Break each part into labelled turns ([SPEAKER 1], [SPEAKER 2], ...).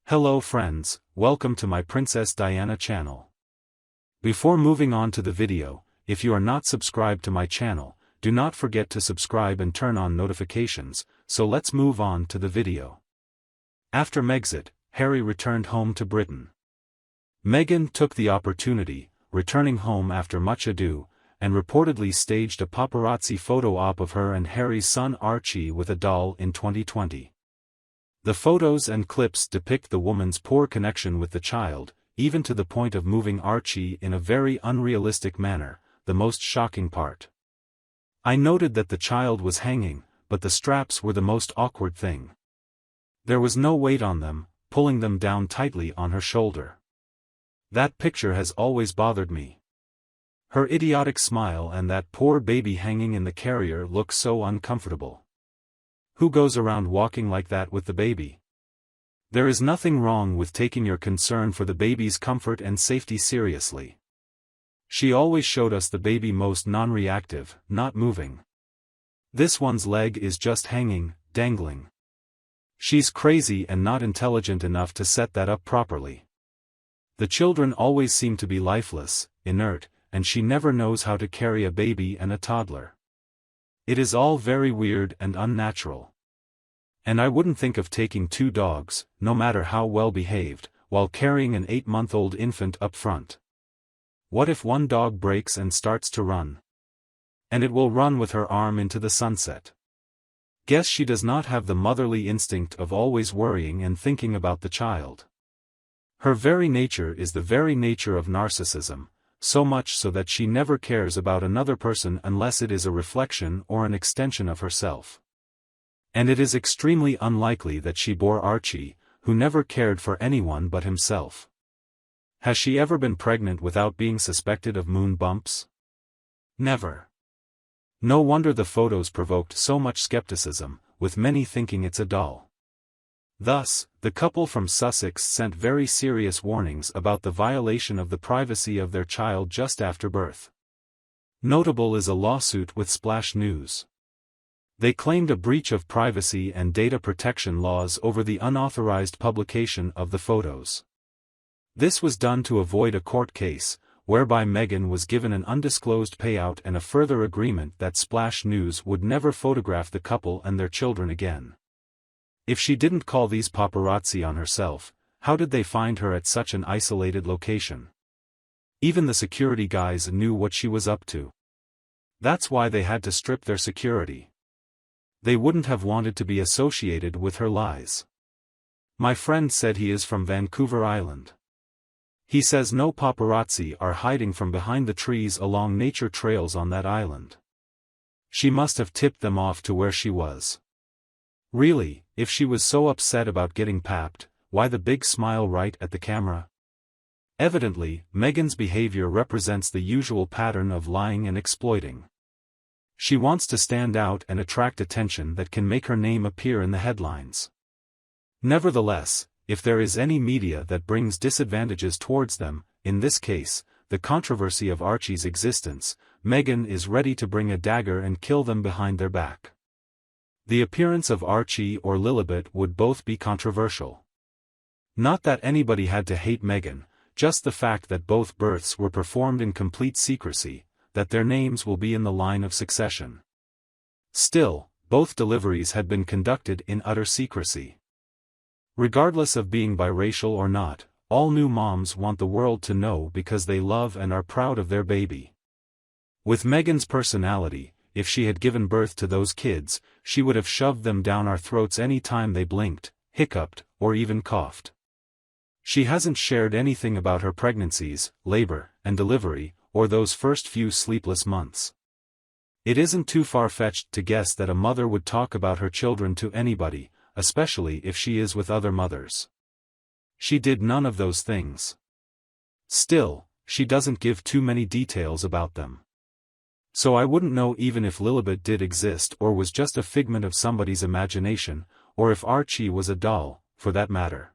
[SPEAKER 1] Hello friends, welcome to my Princess Diana channel. Before moving on to the video, if you are not subscribed to my channel, do not forget to subscribe and turn on notifications, so let's move on to the video. After Megxit, Harry returned home to Britain. Meghan took the opportunity, returning home after much ado, and reportedly staged a paparazzi photo op of her and Harry's son Archie with a doll in 2020. The photos and clips depict the woman's poor connection with the child, even to the point of moving Archie in a very unrealistic manner, the most shocking part. I noted that the child was hanging, but the straps were the most awkward thing. There was no weight on them, pulling them down tightly on her shoulder. That picture has always bothered me. Her idiotic smile and that poor baby hanging in the carrier look so uncomfortable. Who goes around walking like that with the baby? There is nothing wrong with taking your concern for the baby's comfort and safety seriously. She always showed us the baby most non-reactive, not moving. This one's leg is just hanging, dangling. She's crazy and not intelligent enough to set that up properly. The children always seem to be lifeless, inert, and she never knows how to carry a baby and a toddler. It is all very weird and unnatural. And I wouldn't think of taking two dogs, no matter how well behaved, while carrying an 8-month-old infant up front. What if one dog breaks and starts to run? And it will run with her arm into the sunset. Guess she does not have the motherly instinct of always worrying and thinking about the child. Her very nature is the very nature of narcissism, so much so that she never cares about another person unless it is a reflection or an extension of herself. And it is extremely unlikely that she bore Archie, who never cared for anyone but himself. Has she ever been pregnant without being suspected of moon bumps? Never. No wonder the photos provoked so much skepticism, with many thinking it's a doll. Thus, the couple from Sussex sent very serious warnings about the violation of the privacy of their child just after birth. Notable is a lawsuit with Splash News. They claimed a breach of privacy and data protection laws over the unauthorized publication of the photos. This was done to avoid a court case, whereby Meghan was given an undisclosed payout and a further agreement that Splash News would never photograph the couple and their children again. If she didn't call these paparazzi on herself, how did they find her at such an isolated location? Even the security guys knew what she was up to. That's why they had to strip their security. They wouldn't have wanted to be associated with her lies. My friend said he is from Vancouver Island. He says no paparazzi are hiding from behind the trees along nature trails on that island. She must have tipped them off to where she was. Really, if she was so upset about getting papped, why the big smile right at the camera? Evidently, Meghan's behavior represents the usual pattern of lying and exploiting. She wants to stand out and attract attention that can make her name appear in the headlines. Nevertheless, if there is any media that brings disadvantages towards them, in this case, the controversy of Archie's existence, Meghan is ready to bring a dagger and kill them behind their back. The appearance of Archie or Lilibet would both be controversial. Not that anybody had to hate Meghan, just the fact that both births were performed in complete secrecy, that their names will be in the line of succession. Still, both deliveries had been conducted in utter secrecy. Regardless of being biracial or not, all new moms want the world to know because they love and are proud of their baby. With Meghan's personality, if she had given birth to those kids, she would have shoved them down our throats any time they blinked, hiccuped, or even coughed. She hasn't shared anything about her pregnancies, labor, and delivery, or those first few sleepless months. It isn't too far-fetched to guess that a mother would talk about her children to anybody, especially if she is with other mothers. She did none of those things. Still, she doesn't give too many details about them. So I wouldn't know even if Lilibet did exist or was just a figment of somebody's imagination, or if Archie was a doll, for that matter.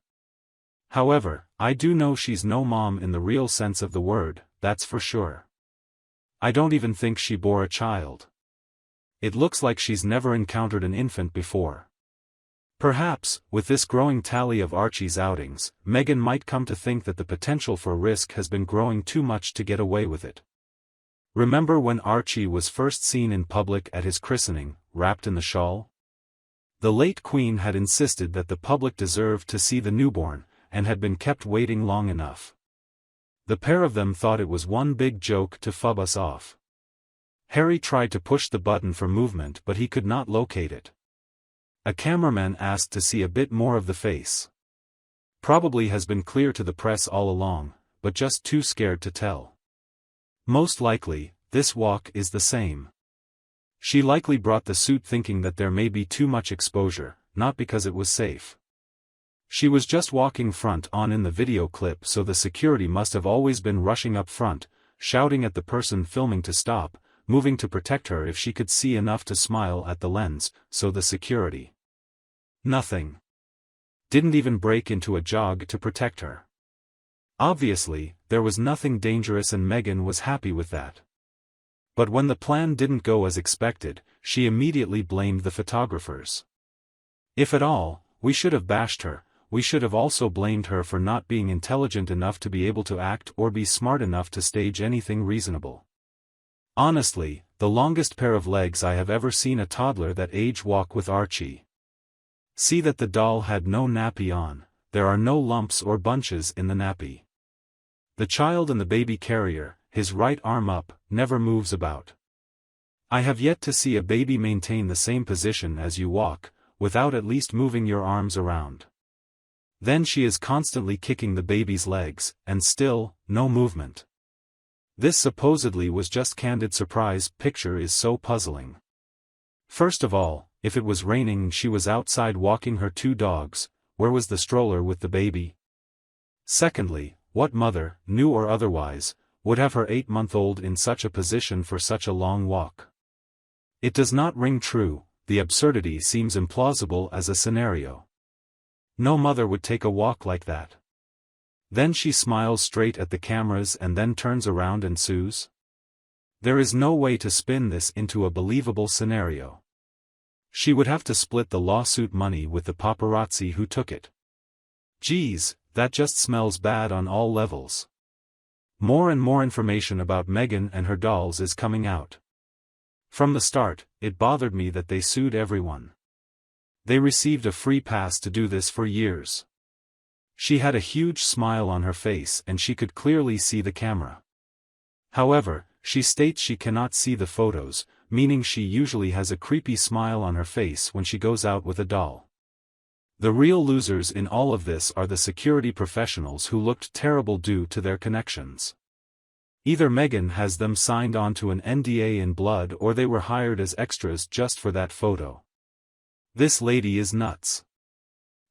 [SPEAKER 1] However, I do know she's no mom in the real sense of the word, that's for sure. I don't even think she bore a child. It looks like she's never encountered an infant before. Perhaps, with this growing tally of Archie's outings, Meghan might come to think that the potential for risk has been growing too much to get away with it. Remember when Archie was first seen in public at his christening, wrapped in the shawl? The late Queen had insisted that the public deserved to see the newborn, and had been kept waiting long enough. The pair of them thought it was one big joke to fob us off. Harry tried to push the button for movement but he could not locate it. A cameraman asked to see a bit more of the face. Probably has been clear to the press all along, but just too scared to tell. Most likely, this walk is the same. She likely brought the suit thinking that there may be too much exposure, not because it was safe. She was just walking front on in the video clip, so the security must have always been rushing up front, shouting at the person filming to stop, moving to protect her if she could see enough to smile at the lens, so the security. Nothing. Didn't even break into a jog to protect her. Obviously, there was nothing dangerous and Meghan was happy with that. But when the plan didn't go as expected, she immediately blamed the photographers. If at all, we should have bashed her. We should have also blamed her for not being intelligent enough to be able to act or be smart enough to stage anything reasonable. Honestly, the longest pair of legs I have ever seen a toddler that age walk with Archie. See that the doll had no nappy on, there are no lumps or bunches in the nappy. The child in the baby carrier, his right arm up, never moves about. I have yet to see a baby maintain the same position as you walk, without at least moving your arms around. Then she is constantly kicking the baby's legs, and still, no movement. This supposedly was just candid surprise picture is so puzzling. First of all, if it was raining and she was outside walking her two dogs, where was the stroller with the baby? Secondly, what mother, new or otherwise, would have her 8-month-old in such a position for such a long walk? It does not ring true, the absurdity seems implausible as a scenario. No mother would take a walk like that. Then she smiles straight at the cameras and then turns around and sues? There is no way to spin this into a believable scenario. She would have to split the lawsuit money with the paparazzi who took it. Geez, that just smells bad on all levels. More and more information about Meghan and her dolls is coming out. From the start, it bothered me that they sued everyone. They received a free pass to do this for years. She had a huge smile on her face and she could clearly see the camera. However, she states she cannot see the photos, meaning she usually has a creepy smile on her face when she goes out with a doll. The real losers in all of this are the security professionals who looked terrible due to their connections. Either Meghan has them signed onto an NDA in blood or they were hired as extras just for that photo. This lady is nuts.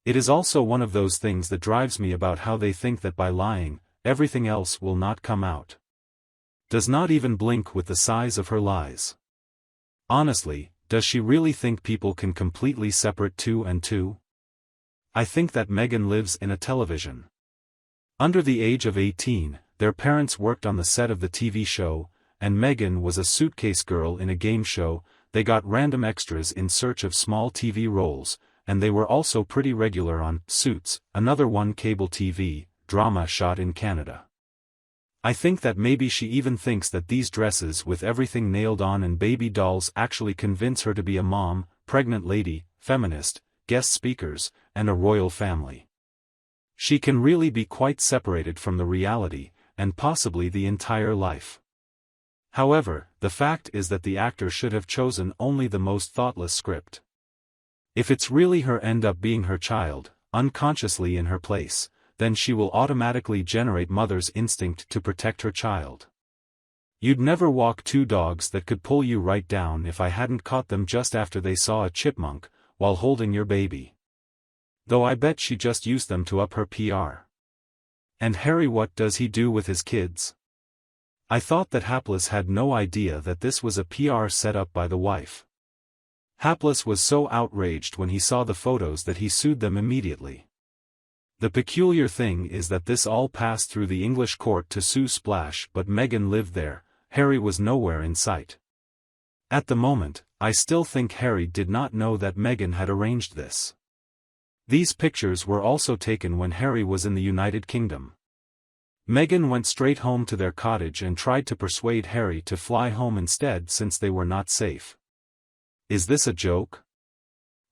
[SPEAKER 1] It is also one of those things that drives me about how they think that by lying, everything else will not come out. Does not even blink with the size of her lies. Honestly, does she really think people can completely separate two and two? I think that Meghan lives in a television. Under the age of 18, their parents worked on the set of the TV show, and Meghan was a suitcase girl in a game show. They got random extras in search of small TV roles, and they were also pretty regular on Suits, another one cable TV drama shot in Canada. I think that maybe she even thinks that these dresses with everything nailed on and baby dolls actually convince her to be a mom, pregnant lady, feminist, guest speakers, and a royal family. She can really be quite separated from the reality, and possibly the entire life. However, the fact is that the actor should have chosen only the most thoughtless script. If it's really her end up being her child, unconsciously in her place, then she will automatically generate mother's instinct to protect her child. You'd never walk two dogs that could pull you right down if I hadn't caught them just after they saw a chipmunk, while holding your baby. Though I bet she just used them to up her PR. And Harry, what does he do with his kids? I thought that Hapless had no idea that this was a PR set up by the wife. Hapless was so outraged when he saw the photos that he sued them immediately. The peculiar thing is that this all passed through the English court to sue Splash, but Meghan lived there. Harry was nowhere in sight. At the moment, I still think Harry did not know that Meghan had arranged this. These pictures were also taken when Harry was in the United Kingdom. Meghan went straight home to their cottage and tried to persuade Harry to fly home instead since they were not safe. Is this a joke?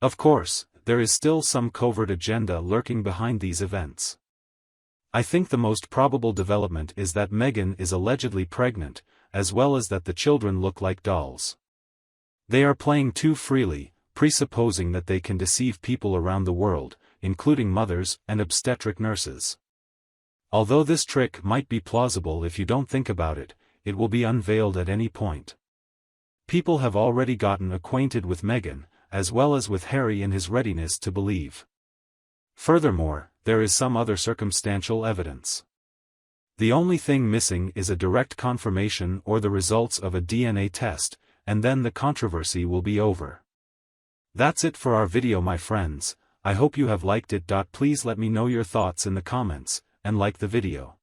[SPEAKER 1] Of course, there is still some covert agenda lurking behind these events. I think the most probable development is that Meghan is allegedly pregnant, as well as that the children look like dolls. They are playing too freely, presupposing that they can deceive people around the world, including mothers and obstetric nurses. Although this trick might be plausible if you don't think about it, it will be unveiled at any point. People have already gotten acquainted with Meghan, as well as with Harry in his readiness to believe. Furthermore, there is some other circumstantial evidence. The only thing missing is a direct confirmation or the results of a DNA test, and then the controversy will be over. That's it for our video, my friends. I hope you have liked it. Please let me know your thoughts in the comments, and like the video.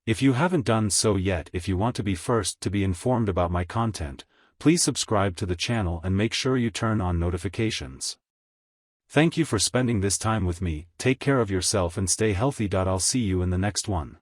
[SPEAKER 1] If you haven't done so yet, if you want to be first to be informed about my content, please subscribe to the channel and make sure you turn on notifications. Thank you for spending this time with me. Take care of yourself and stay healthy. I'll see you in the next one.